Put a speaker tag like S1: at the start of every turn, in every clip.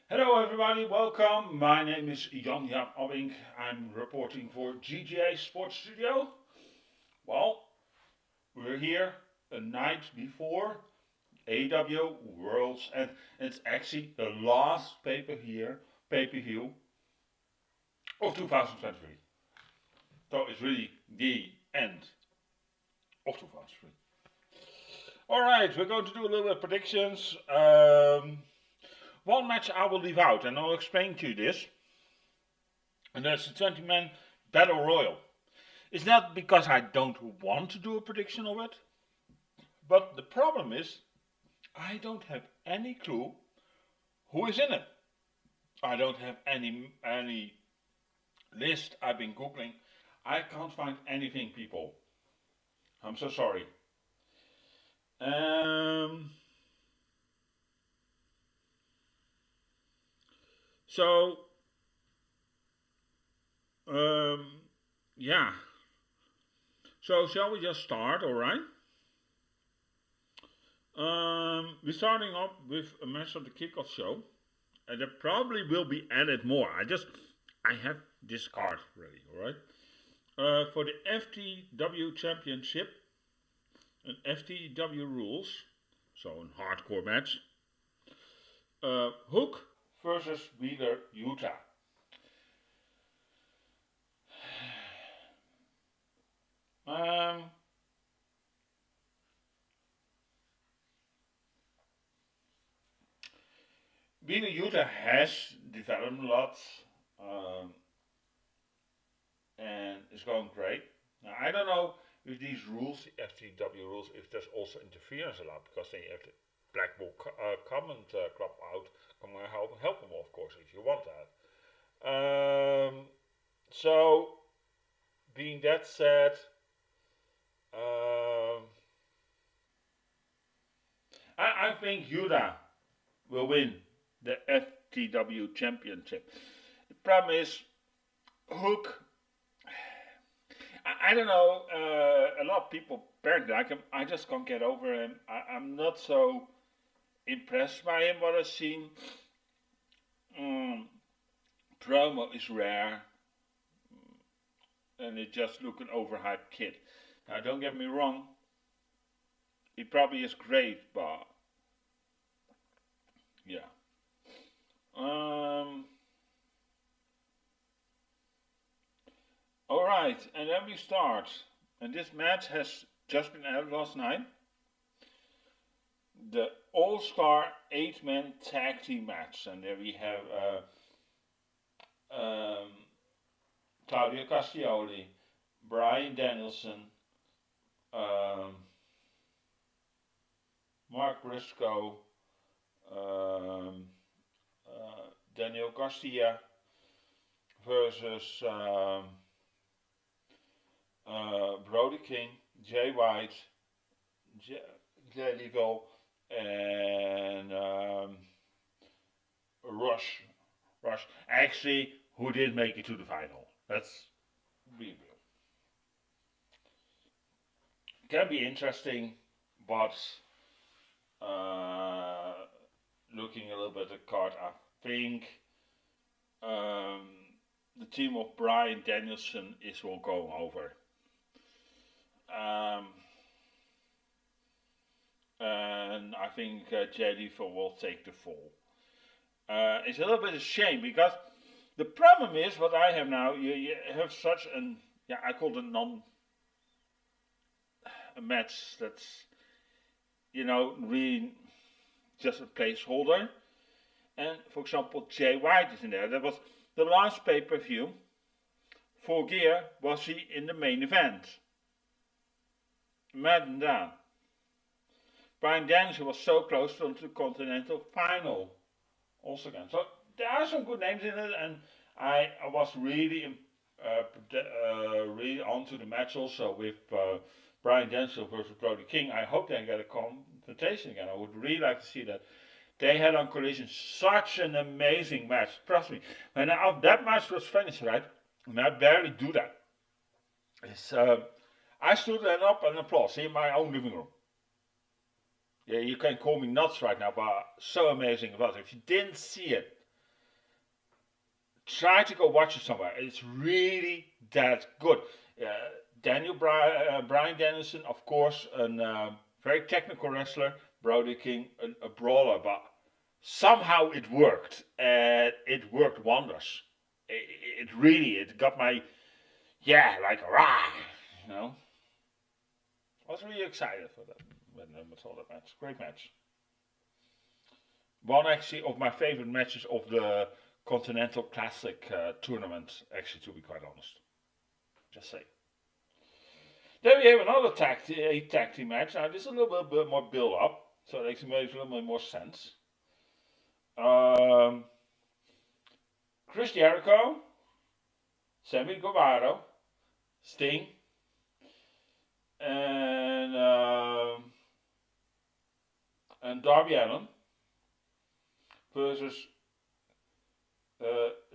S1: Hello everybody, welcome. My name is Jan-Jaap Abbink. I'm reporting for GGA Sports Studio. Well, we're here a night before AEW Worlds End. It's actually the last pay-per-view of 2023. So it's really the end of 2023. Alright, we're going to do a little bit of predictions. One match I will leave out, and I'll explain to you this. And that's the 20-man Battle Royal. It's not because I don't want to do a prediction of it, but the problem is I don't have any clue who is in it. I don't have any list. I've been googling. I can't find anything, people. I'm so sorry. So, yeah. So shall we just start? All right. We're starting off with a match of the kickoff show, and there probably will be added more. I have this card ready. All right. For the FTW Championship and FTW rules, so a hardcore match. Hook versus Wheeler Utah. Wheeler Utah has developed a lot and is going great. Now, I don't know if these rules, the FTW rules, if there's also interference a lot because they have the Black Bull Comment Club out. Come and help them, of course, if you want that. So, being that said, I think Utah will win the FTW Championship. The problem is Hook. I don't know. A lot of people apparently like him. I just can't get over him. I'm not so impressed by him. What I've seen. Promo is rare, and it just look an overhyped kid. Now, don't get me wrong. He probably is great, but yeah. Alright, and then we start. And this match has just been added last night. The All-Star 8-man tag team match. And there we have Claudio Castiglione, Bryan Danielson, Mark Briscoe, Daniel Garcia versus Brody King, Jay White, Jay Lethal, and Rush. Actually, who did make it to the final. That's real. Can be interesting, but looking a little bit at the card, I think the team of Bryan Danielson is all going over. And I think Jay Lethal will take the fall. It's a little bit of a shame because the problem is what I have now. You have such an I call it a match that's really just a placeholder. And for example, Jay White is in there. That was the last pay-per-view. For Gear was he in the main event. Madden down. Bryan Danielson was so close to the Continental final. Also again. So there are some good names in it, and I was really really onto the match also with Bryan Danielson versus Brody King. I hope they get a confrontation again. I would really like to see that. They had on Collision such an amazing match. Trust me. When that match was finished, right? And I barely do that. I stood there up and applaud in my own living room. Yeah, you can call me nuts right now, but so amazing it was. If you didn't see it, try to go watch it somewhere. It's really that good. Brian Danielson, of course, a very technical wrestler. Brody King, a brawler, but somehow it worked, and it worked wonders. It got my, like, rah, you know. I was really excited for that when I saw that match. Great match. One actually of my favorite matches of the Continental Classic tournament, actually, to be quite honest. Just say. Then we have another tag team match. Now this is a little bit more build up, so it actually makes a little bit more sense. Chris Jericho, Sammy Guevara, Sting, and Darby Allin versus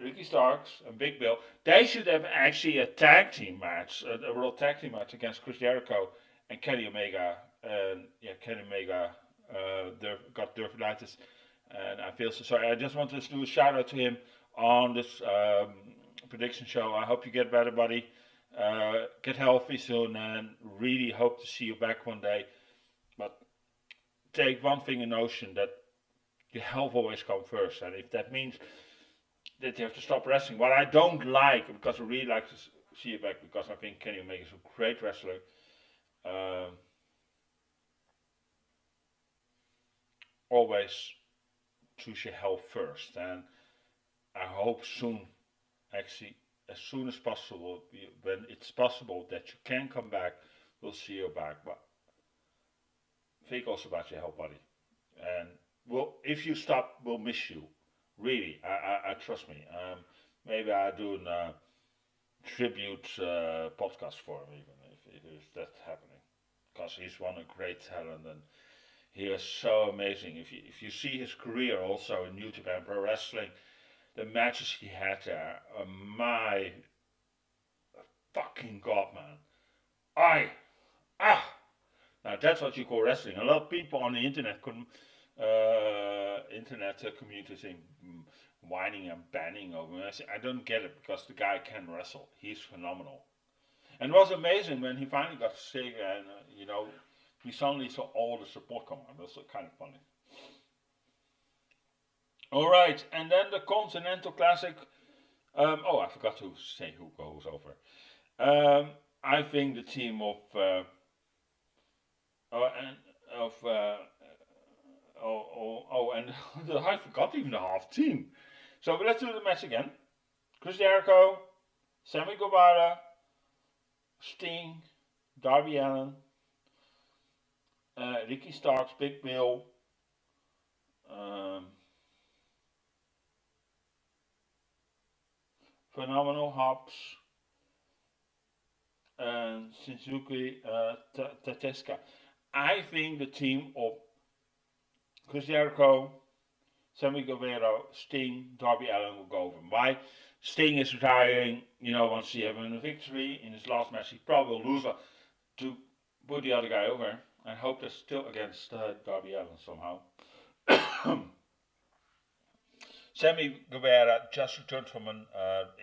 S1: Ricky Starks and Big Bill. They should have actually a tag team match, a world tag team match against Chris Jericho and Kenny Omega. And Kenny Omega got dermatitis, and I feel so sorry. I just wanted to do a shout out to him on this prediction show. I hope you get better, buddy. Get healthy soon, and really hope to see you back one day. But take one thing in notion, that your health always comes first, and if that means that you have to stop wrestling, what I don't like, because I really like to see you back, because I think Kenny Omega is a great wrestler. Always choose your health first, and I hope soon, actually as soon as possible, when it's possible that you can come back, we'll see you back. But think also about your health, buddy. And if you stop, we'll miss you. Really, I trust me. Maybe I do a tribute podcast for him, even if that's happening, because he's one of great talent, and he is so amazing. If you see his career also in New Japan Pro Wrestling, the matches he had there, my fucking god, man. Now that's what you call wrestling. A lot of people on the internet community saying, whining and banning over him. I don't get it, because the guy can wrestle. He's phenomenal. And it was amazing when he finally got sick, and we suddenly saw all the support come on. That's kind of funny. Alright, and then the Continental Classic. I forgot to say who goes over. I think the team of and I forgot even the half team. So let's do the match again. Chris Jericho, Sammy Guevara, Sting, Darby Allin, Ricky Starks, Big Bill, Phenomenal Hobbs, and Shinsuke Tateska. I think the team of Chris Jericho, Sammy Guevara, Sting, Darby Allin will go over. Why? Sting is retiring, once he has a victory in his last match. He probably will lose to put the other guy over. I hope they're still against Darby Allin somehow. Sammy Guevara just returned from an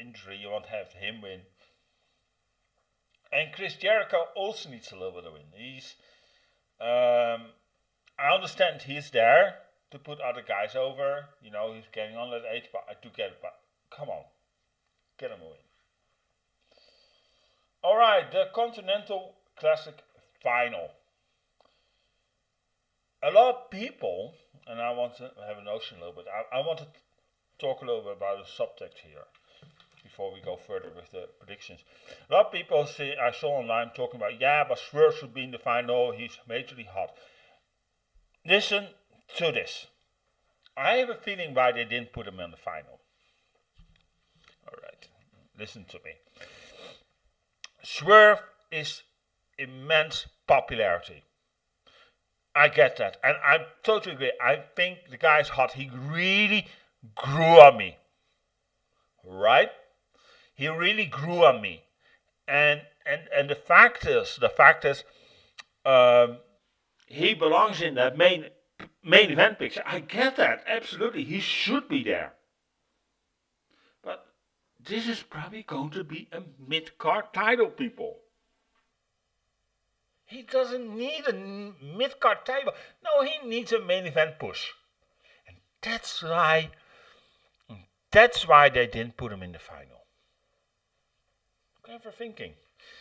S1: injury. You won't have him win. And Chris Jericho also needs a little bit of win. I understand he's there to put other guys over. He's getting on that age, but I do get it. But come on, get him a win. Alright, the Continental Classic Final. A lot of people, and I want to have a notion a little bit, I want to talk a little bit about the subtext here before we go further with the predictions. A lot of people I saw online talking about, but Swerve should be in the final, he's majorly hot. Listen to this. I have a feeling why they didn't put him in the final. Alright, listen to me. Swerve is immense popularity. I get that, and I totally agree. I think the guy's hot. He really grew on me, right? He really grew on me, and the fact is, he belongs in that main event picture. I get that, absolutely. He should be there, but this is probably going to be a mid-card title, people. He doesn't need a mid-card title. No, he needs a main event push. And that's why they didn't put him in the final. Clever thinking.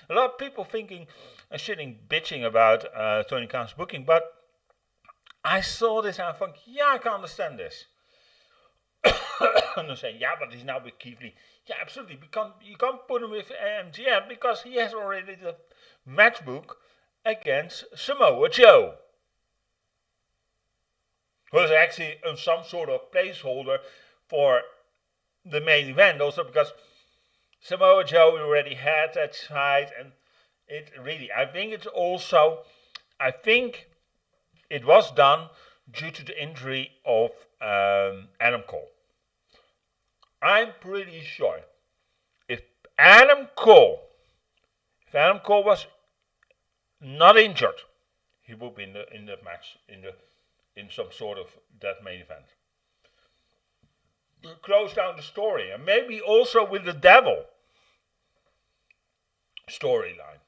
S1: A lot of people thinking and bitching about Tony Khan's booking, but I saw this and I thought, yeah, I can understand this. And they say, yeah, but he's now with Keith Lee. Yeah, absolutely. You can't put him with MGM because he has already the match book against Samoa Joe, who is actually some sort of placeholder for the main event. Also because Samoa Joe already had that fight, and it really, I think it was done due to the injury of Adam Cole. I'm pretty sure if Adam Cole was not injured, he would be in the match in some sort of that main event. To close down the story, and maybe also with the devil storyline.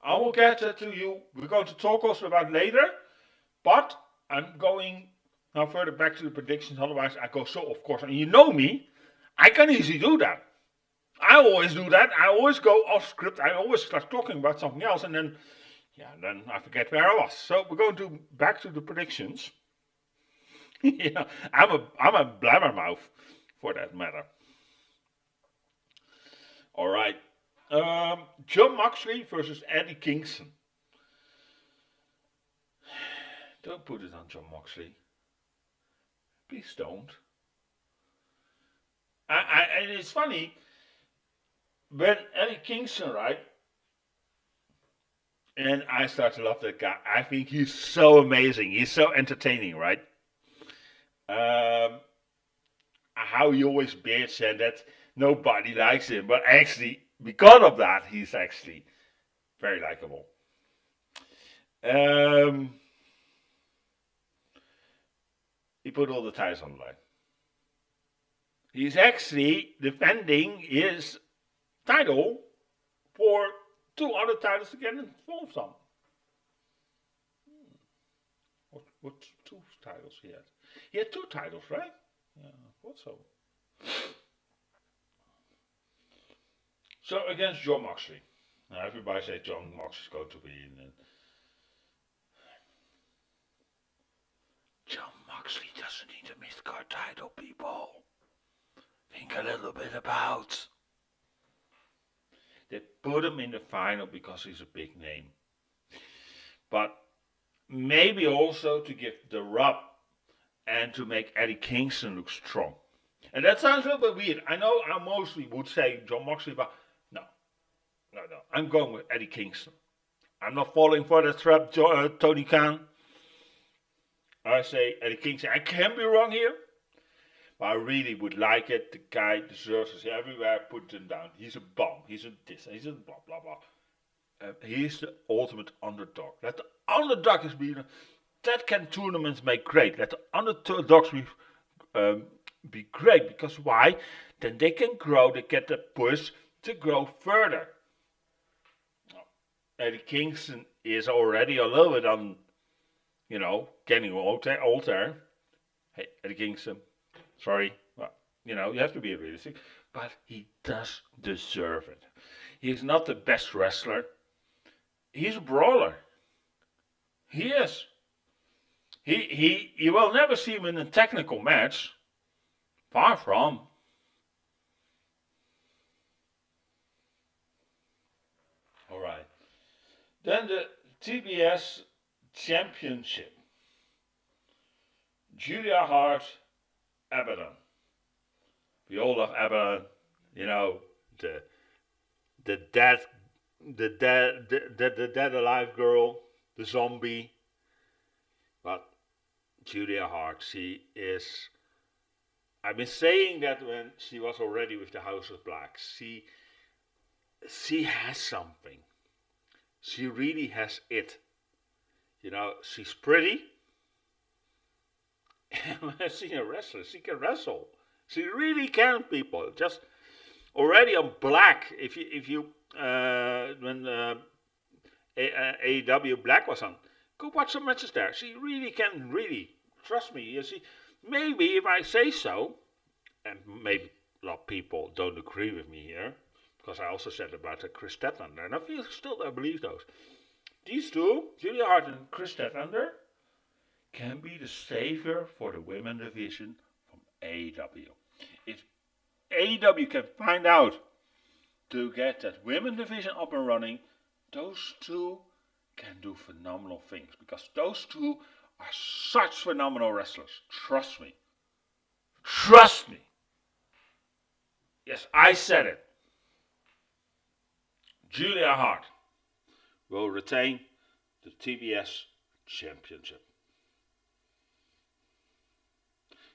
S1: I will get to you. We're going to talk also about later, but I'm going now further back to the predictions. Otherwise, I go so of course, and you know me, I can easily do that. I always do that. I always go off script. I always start talking about something else, and then I forget where I was. So we're going to back to the predictions. Yeah, I'm a blabbermouth for that matter. All right, Jon Moxley versus Eddie Kingston. Don't put it on Jon Moxley. Please don't. And it's funny when Eddie Kingston, right? And I start to love that guy. I think he's so amazing. He's so entertaining, right? How he always bitch and that nobody likes him, but actually, because of that, he's actually very likable. He put all the ties on the line. He's actually defending his title for 2 other titles to get involved on. What 2 titles he had? He had 2 titles, right? Yeah, I thought so. So against Jon Moxley. Now everybody says Jon Moxley's going to be in. Jon Moxley doesn't need a mid-card title, people. Think a little bit about. They put him in the final because he's a big name. But maybe also to give the rub and to make Eddie Kingston look strong. And that sounds a little bit weird. I know I mostly would say Jon Moxley, but no. I'm going with Eddie Kingston. I'm not falling for the trap, Tony Khan. I say Eddie Kingston. I can be wrong here, but I really would like it. The guy deserves it everywhere. Put him down. He's a bomb. He's a this. He's a blah blah blah. He's the ultimate underdog. Let the underdog be. That can tournaments make great. Let the underdogs be great, because why? Then they can grow. They get the push to grow further. Eddie Kingston is already a little bit on, getting older. Hey, Eddie Kingston, sorry, well, you have to be realistic, but he does deserve it. He's not the best wrestler. He's a brawler. He is. You will never see him in a technical match. Far from. All right. Then the TBS Championship. Julia Hart, Abaddon. We all love Abaddon. The dead alive girl, the zombie. But Julia Hart, she is. I've been saying that when she was already with the House of Black. She has something. She really has it. She's pretty. And when I've seen a wrestler, she can wrestle. She really can, people. Just Already on Black, if you when AEW Black was on, go watch some matches there. She really can really trust me. You see, maybe if I say so, and maybe a lot of people don't agree with me here, because I also said about Chris Statlander, and I feel still I believe those. These two, Julia Hart and Chris Statlander, can be the savior for the women division from AEW. If AEW can find out to get that women division up and running, those two can do phenomenal things because those two are such phenomenal wrestlers. Trust me. Trust me. Yes, I said it. Julia Hart will retain the TBS championship.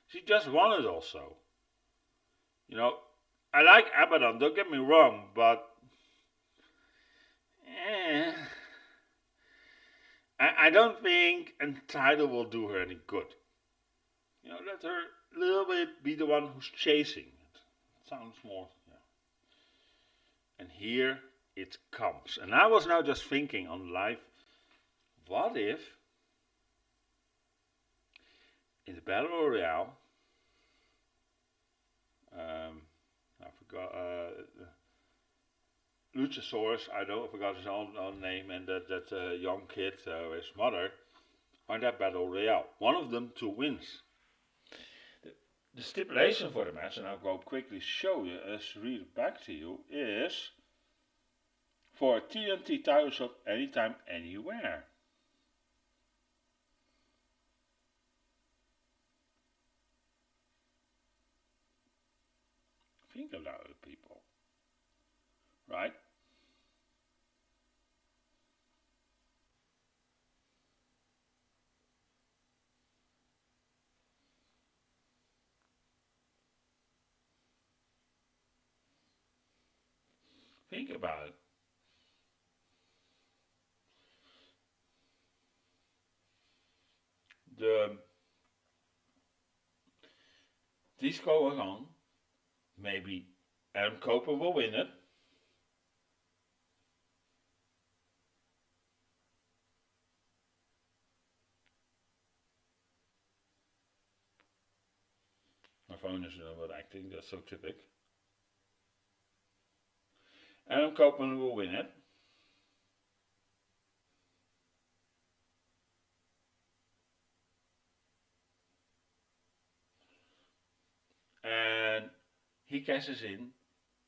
S1: She just won it also. You know, I like Abaddon, don't get me wrong, but I don't think a title will do her any good. You know, let her a little bit be the one who's chasing. It sounds more, yeah. And here it comes. And I was now just thinking on live, what if in the Battle Royale, I forgot, Luchasaurus, I forgot his own name, and that young kid, his mother, on that Battle Royale. One of them two wins. The stipulation for the match, and I'll go quickly show you, read it back to you, is for a TNT title shot anytime, anywhere. Think about it, people. Right? Think about it. This goes on. Maybe Adam Cooper will win it. My phone is not acting, that's so typical. Adam Copeland will win it. And he cashes in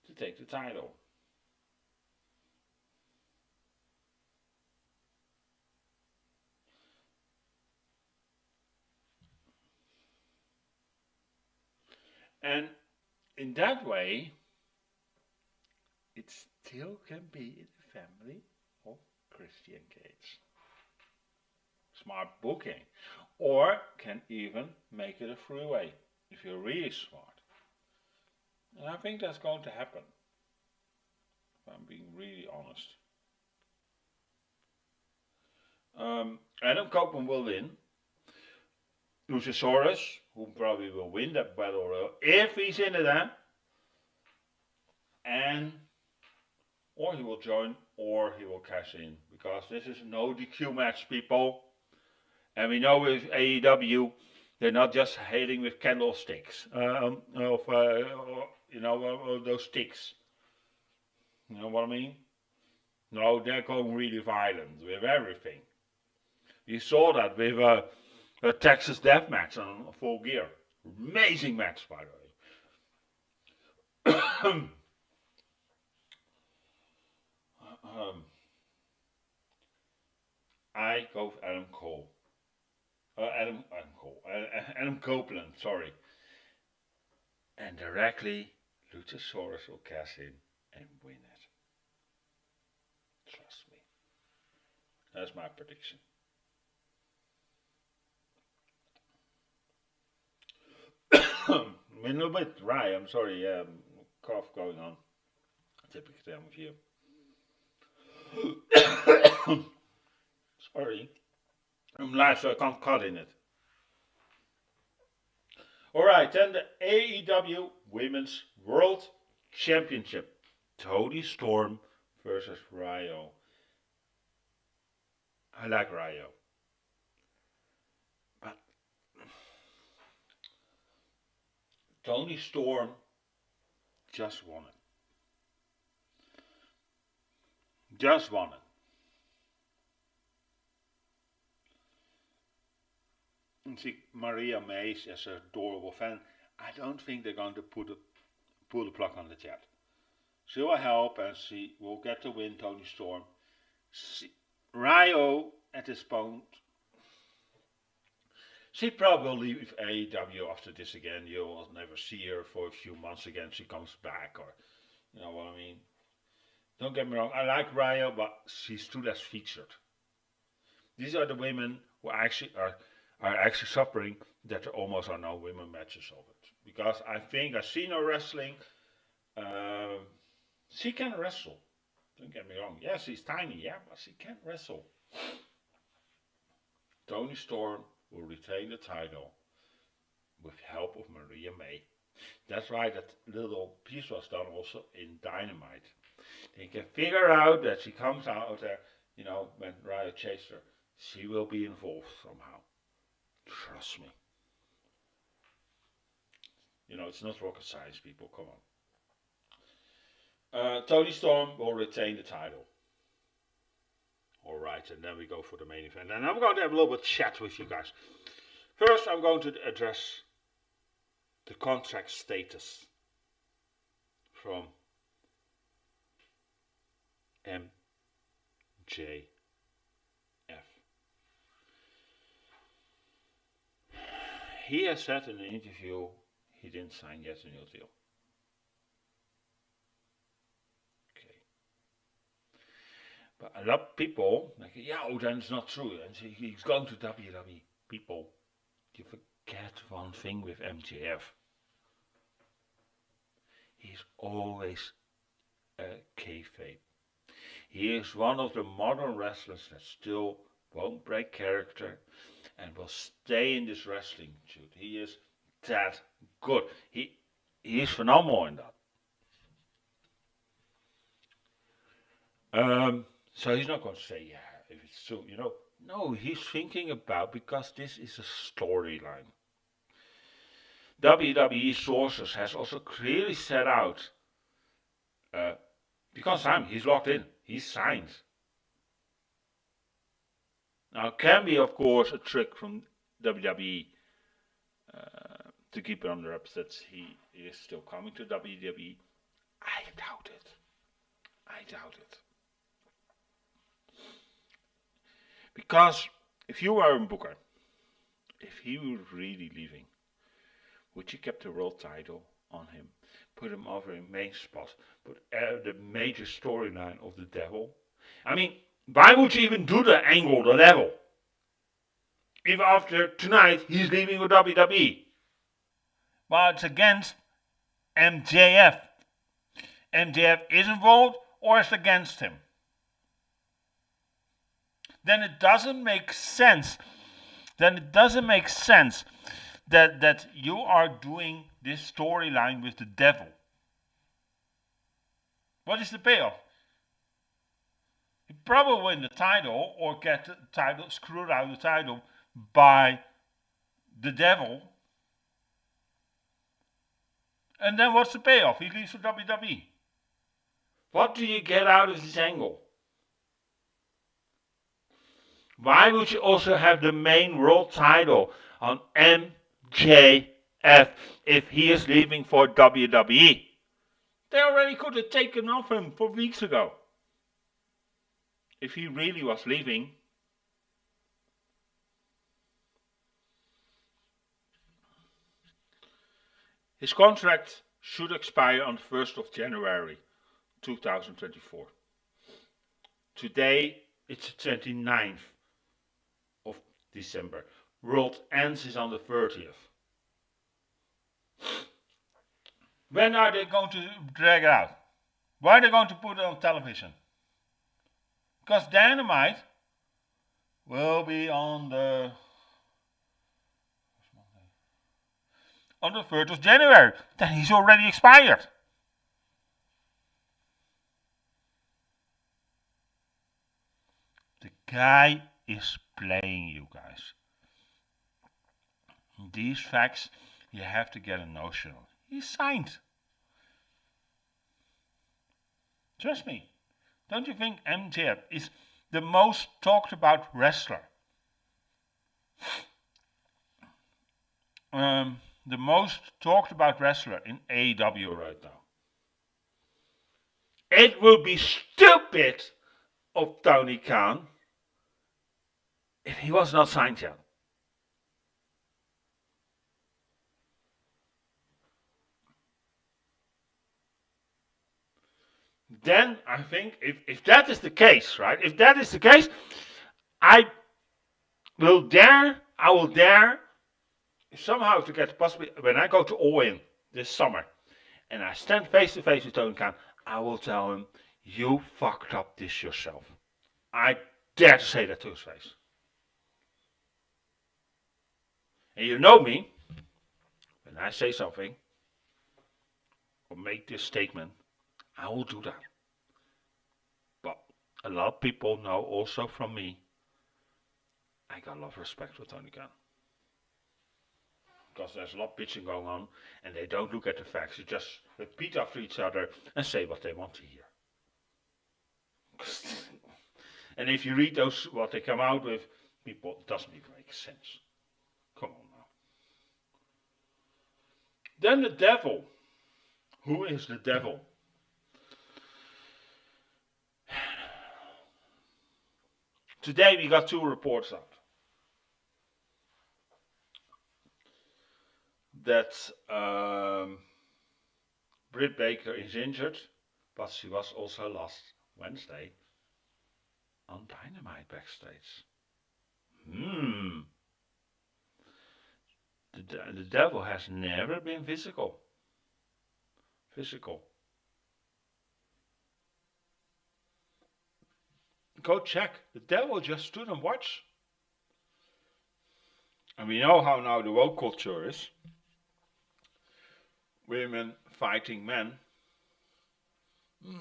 S1: to take the title. And in that way, it still can be in the family of Christian Cage. Smart booking. Or can even make it a freeway if you're really smart. And I think that's going to happen. If I'm being really honest. Adam Copeland will win. Luchasaurus, who probably will win that battle royal if he's in it, and or he will join or he will cash in, because this is no DQ match, people. And we know with AEW, they're not just hating with candlesticks, those sticks. You know what I mean? No, they're going really violent with everything. You saw that with a Texas Death Match on Full Gear. Amazing match, by the way. I go with Adam Cole. Adam Copeland, sorry. And directly, Luchasaurus will cash in and win it. Trust me. That's my prediction. I'm a little bit dry, I'm sorry, cough going on. Typical time of year. Sorry. I'm live, so I can't cut in it. Alright, then the AEW Women's World Championship. Toni Storm versus Ryo. I like Ryo. But Toni Storm just won it. Just won it. And see, Maria Mays as an adorable fan, I don't think they're going to pull the plug on the chat. She will help and she will get the win, Toni Storm. Ryo, at this point, she probably will leave AEW after this again. You'll never see her for a few months again. She comes back, or you know what I mean. Don't get me wrong, I like Ryo, but she's too less featured. These are the women who actually are actually suffering that there almost are no women matches of it. Because I think I've seen her wrestling. She can wrestle. Don't get me wrong. Yeah, she's tiny, yeah, but she can wrestle. Toni Storm will retain the title with help of Maria May. That's why that little piece was done also in Dynamite. They can figure out that she comes out there, you know, when Ryo chased her. She will be involved somehow. Trust me. You know, it's not rocket science, people. Come on. Toni Storm will retain the title. Alright, and then we go for the main event. And I'm going to have a little bit of chat with you guys. First, I'm going to address the contract status from MJF. He has said in an interview he didn't sign yet a new deal. Okay. But a lot of people like, yeah, oh, then it's not true. And he's going to WWE. People, you forget one thing with MJF. He's always a kayfabe. He is one of the modern wrestlers that still won't break character and will stay in this wrestling shoot. He is that good. He is phenomenal in that. So he's not going to say, yeah, if it's true, you know. No, he's thinking about, because this is a storyline. WWE sources has also clearly set out, because he's locked in, he's signed. Now, it can be, of course, a trick from WWE to keep it under wraps that he is still coming to WWE. I doubt it. Because if you were a booker, if he were really leaving, would you keep the world title on him, put him over in main spot, put the major storyline of the devil? I mean, why would you even do the angle, the level? If after tonight he's leaving with WWE. Well, it's against MJF. MJF is involved or is against him. Then it doesn't make sense. That you are doing this storyline with the devil. What is the payoff? He probably win the title or get the title, screwed out of the title by the devil. And then what's the payoff? He leaves for WWE. What do you get out of this angle? Why would you also have the main world title on MJF if he is leaving for WWE? They already could have taken off him for weeks ago. If he really was leaving. His contract should expire on the 1st of January 2024. Today it's the 29th of December. World Ends is on the 30th. When are they going to drag it out? Why are they going to put it on television? Because Dynamite will be on the 3rd of January. Then he's already expired. guy is playing you guys. These facts you have to get a notion of. He's signed. Trust me. Don't you think Jan-Jaap is the most talked about wrestler? The most talked about wrestler in AEW right now. It would be stupid of Tony Khan if he was not signed yet. Then I think if that is the case, right? If that is the case, I will dare, somehow to get possibly when I go to All In this summer and I stand face to face with Tony Khan, I will tell him, you fucked up this yourself. I dare to say that to his face. And you know me, when I say something or make this statement, I will do that. But a lot of people know also from me, I got a lot of respect for Tony Khan. Because there's a lot of bitching going on and they don't look at the facts. They just repeat after each other and say what they want to hear. And if you read those, what they come out with, people, it doesn't even make sense. Come on now. Then the devil. Who is the devil? Today we got 2 reports out. That Britt Baker is injured, but she was also last Wednesday on Dynamite backstage. The devil has never been physical. Go check. The devil just stood and watched. And we know how now the woke culture is. Women fighting men.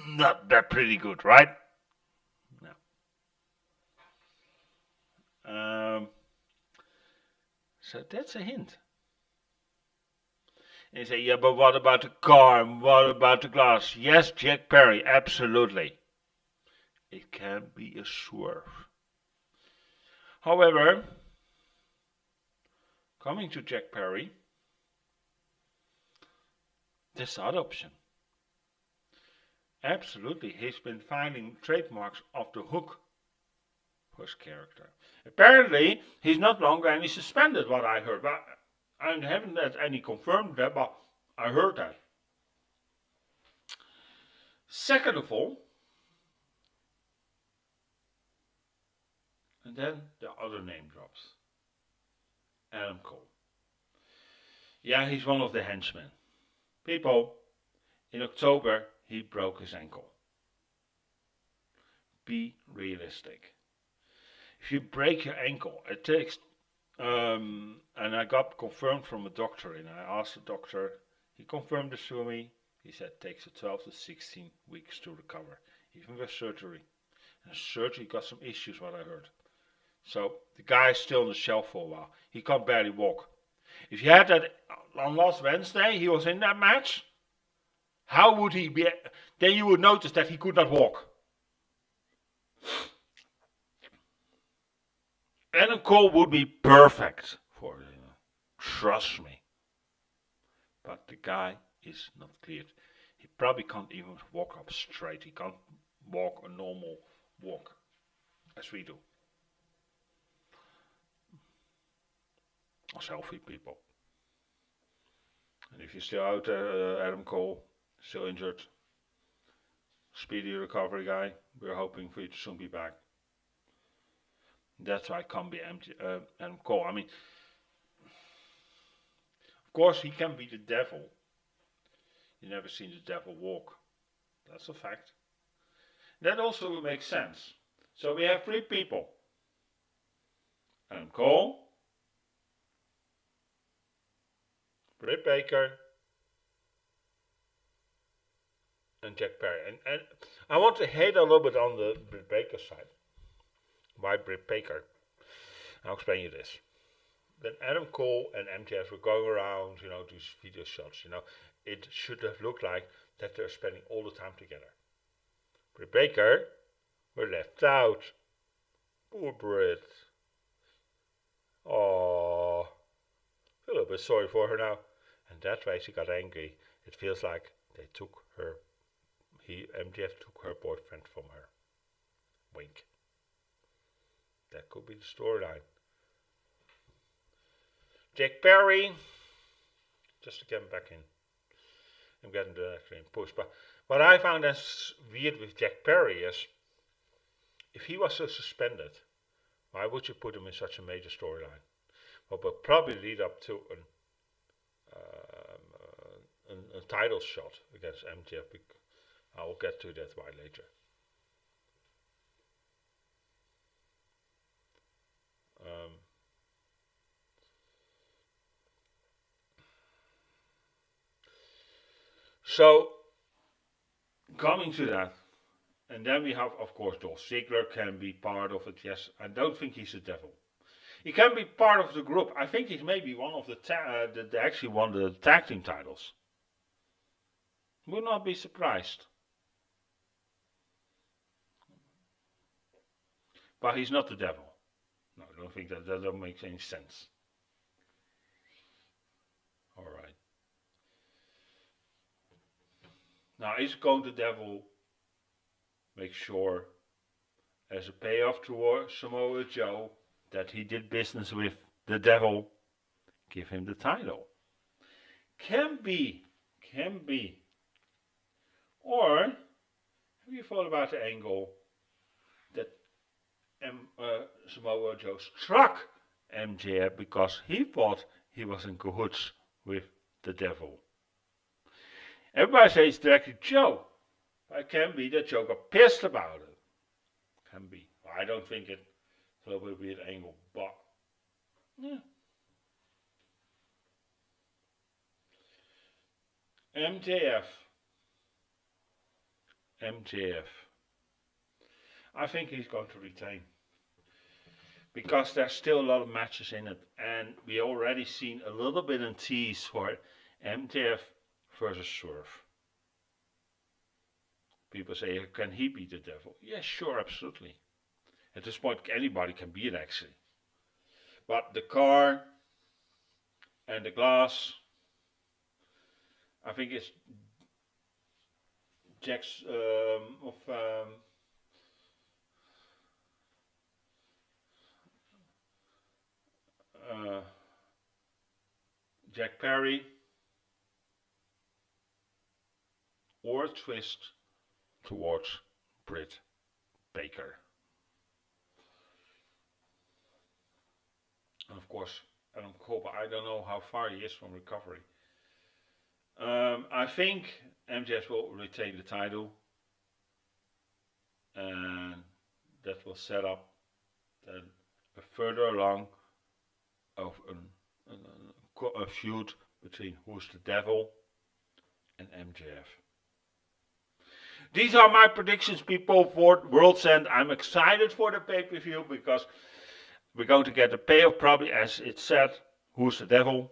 S1: Not that pretty good, right? No. So that's a hint. And you say, yeah, but what about the car and what about the glass? Yes, Jack Perry, absolutely. It can be a swerve. However, coming to Jack Perry, this other option. Absolutely, he's been filing trademarks of the Hook for his character. Apparently, he's not longer any suspended, what I heard. But I haven't had any confirmed that, but I heard that. Second of all, and then the other name drops. Adam Cole. Yeah, he's one of the henchmen. People, in October, he broke his ankle. Be realistic. If you break your ankle, it takes, and I got confirmed from a doctor, and I asked the doctor, he confirmed this to me, he said it takes 12 to 16 weeks to recover, even with surgery. And surgery got some issues, what I heard. So the guy is still on the shelf for a while. He can't barely walk. If you had that on last Wednesday, he was in that match, how would he be? Then you would notice that he could not walk. Adam Cole would be perfect for it. Trust me. But the guy is not cleared. He probably can't even walk up straight. He can't walk a normal walk as we do. As healthy people. And if you're still out there, Adam Cole, still injured, speedy recovery guy, we're hoping for you to soon be back. That's why it can't be Adam Cole. I mean, of course he can be the devil. You never seen the devil walk. That's a fact. That also makes sense. So we have 3 people. Adam Cole, Britt Baker, and Jack Perry. And I want to hate a little bit on the Britt Baker side. Why Britt Baker? I'll explain you this. When Adam Cole and MJF were going around, these video shots, it should have looked like that they're spending all the time together. Britt Baker were left out. Poor Britt. Oh, a little bit sorry for her now. And that way she got angry. It feels like they took her, MJF took her boyfriend from her. Wink. That could be the storyline. Jack Perry, just to get him back in. I'm getting the next push. But what I found as weird with Jack Perry is, if he was so suspended, why would you put him in such a major storyline? Well, but probably lead up to a title shot against MJF. I will get to that why later. So, coming to that, and then we have, of course, Dolph Ziggler can be part of it. Yes, I don't think he's a devil. He can be part of the group. I think he's maybe one of the that actually won the tag team titles. Would not be surprised. But he's not the devil. No, I don't think that makes any sense. Alright. Now, is going the devil make sure, as a payoff to Samoa Joe, that he did business with the devil, give him the title? Can be. Or, have you thought about the angle that Samoa Joe struck MJF because he thought he was in cahoots with the devil? Everybody says directly Joe. It can be that Joe got pissed about it. Can be. I don't think it will be an angle, but yeah. MJF. I think he's going to retain. Because there's still a lot of matches in it. And we already seen a little bit in tease for MJF versus Swerve. People say, can he be the devil? Yes, sure, absolutely. At this point, anybody can be it actually. But the car and the glass, I think it's Jack's Jack Perry or a twist towards Britt Baker. And of course, Adam Cole, but I don't know how far he is from recovery. I think MJF will retain the title, and that will set up then a further along of a feud between Who's the Devil and MJF. These are my predictions, people, for World's End. I'm excited for the pay-per-view because we're going to get the payoff, probably, as it said, Who's the Devil.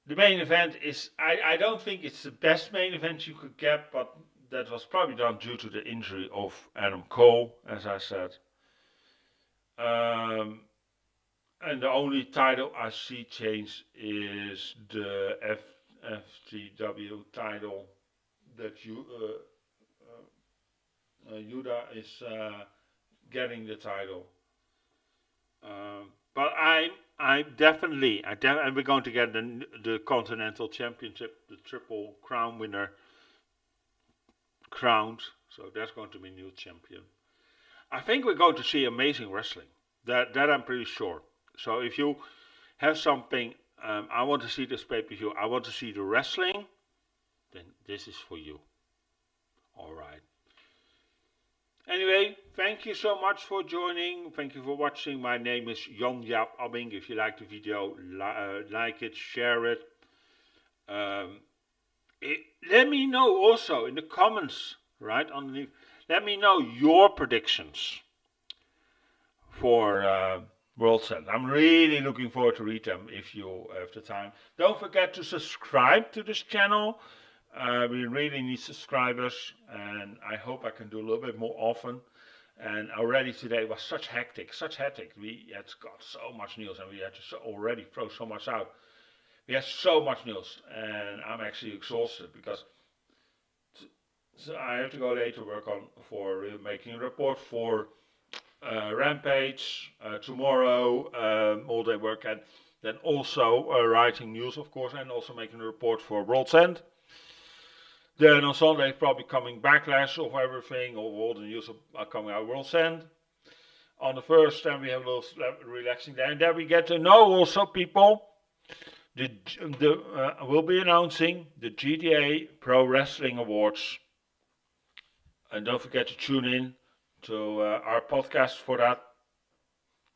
S1: The main event is, I don't think it's the best main event you could get, but that was probably done due to the injury of Adam Cole, as I said. And the only title I see change is the FTW title that Yuta is getting the title. But I'm definitely, and we're going to get the Continental Championship, the Triple Crown winner crowned. So that's going to be new champion. I think we're going to see amazing wrestling. That I'm pretty sure. So if you have something, I want to see this pay-per-view, I want to see the wrestling, then this is for you. Alright. Anyway, thank you so much for joining. Thank you for watching. My name is Jan-Jaap Abbink. If you like the video, like it, share it. Let me know also in the comments, right underneath. Let me know your predictions for World's End. I'm really looking forward to read them if you have the time. Don't forget to subscribe to this channel. We really need subscribers, and I hope I can do a little bit more often. And already today was such hectic. We had got so much news, and we had to already throw so much out. We had so much news, and I'm actually exhausted because so I have to go later work on for making a report for Rampage tomorrow, all day work, and then also writing news, of course, and also making a report for World's End. Then on Sunday, probably coming backlash of everything, of all the news are coming out World's End. On the first, then we have a little relaxing day, and then we get to know also people. We'll be announcing the GTA Pro Wrestling Awards, and don't forget to tune in to our podcast for that.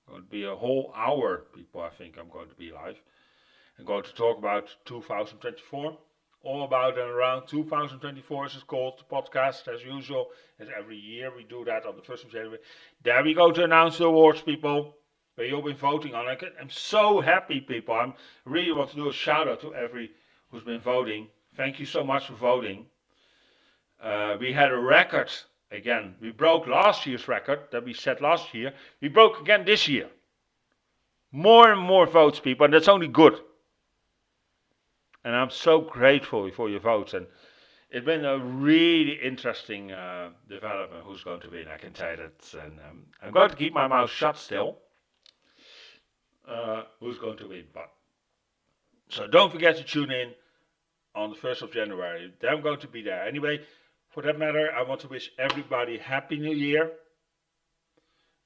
S1: Going to be a whole hour, people. I think I'm going to be live. I'm going to talk about 2024. All about and around 2024 as it's called, the podcast, as usual. As every year we do that on the 1st of January. There we go to announce the awards, people, where you've been voting on. I'm so happy, people. I really want to do a shout out to every who's been voting. Thank you so much for voting. We had a record again. We broke last year's record that we set last year. We broke again this year. More and more votes, people, and that's only good. And I'm so grateful for your votes. And it's been a really interesting development. Who's going to win? I can tell you that. And I'm going to keep my mouth shut still. Who's going to win? But so don't forget to tune in on the 1st of January. I'm going to be there. Anyway, for that matter, I want to wish everybody Happy New Year.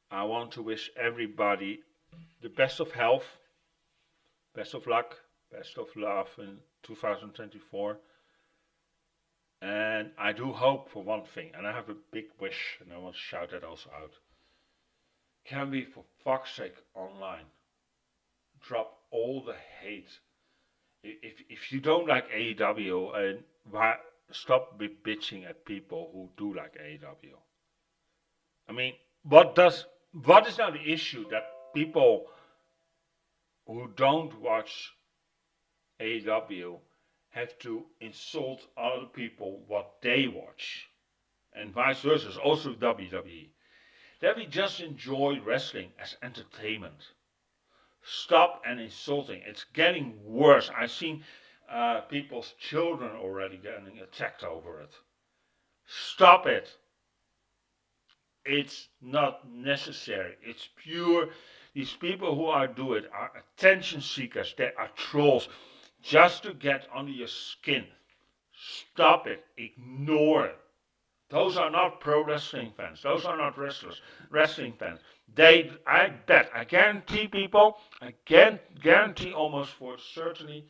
S1: I want to wish everybody the best of health, best of luck, best of love in 2024. And I do hope for one thing, and I have a big wish, and I want to shout that also out. Can we, for fuck's sake, online, drop all the hate? If you don't like AEW, and stop bitching at people who do like AEW. I mean, what is now the issue that people who don't watch AEW have to insult other people what they watch, and vice versa, also WWE. That we just enjoy wrestling as entertainment. Stop and insulting. It's getting worse. I've seen people's children already getting attacked over it. Stop it. It's not necessary. It's pure. These people who are doing it are attention seekers. They are trolls. Just to get under your skin. Stop it. Ignore it. Those are not pro wrestling fans. Those are not wrestling fans. I guarantee people, I can guarantee almost for certainty,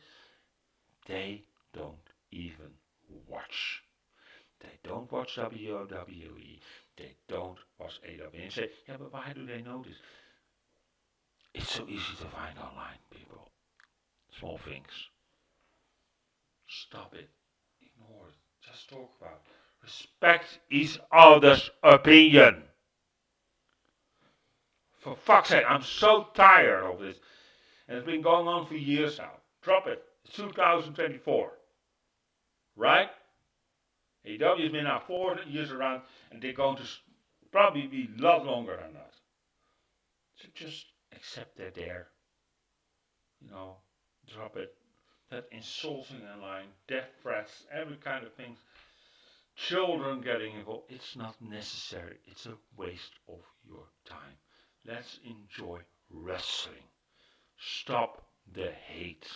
S1: they don't even watch. They don't watch WWE. They don't watch AEW. And you say, yeah, but why do they know this? It's so easy to find online, people. Small things. Stop it. Ignore it. Just talk about it. Respect each other's opinion. For fuck's sake, I'm so tired of this. And it's been going on for years now. Drop it. It's 2024. Right? AEW has been now 4 years around, and they're going to probably be a lot longer than that. So just accept they're there. Drop it. That insulting online, death threats, every kind of things. Children getting involved. It's not necessary. It's a waste of your time. Let's enjoy wrestling. Stop the hate.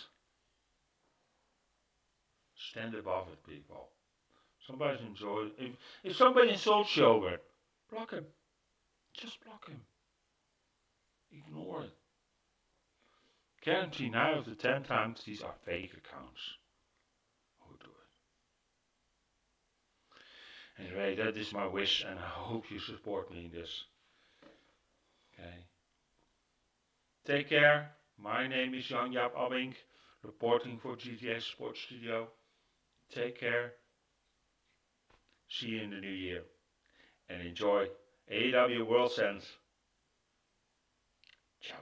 S1: Stand above it, people. Somebody enjoy it. If somebody insults you over it, block him. Just block him. Ignore it. Guarantee 9 out of 10 times these are fake accounts who do it. Anyway, that is my wish, and I hope you support me in this. Okay. Take care. My name is Jan-Jaap Abbink, reporting for GTA Sports Studio. Take care. See you in the new year. And enjoy AEW Worlds End. Ciao.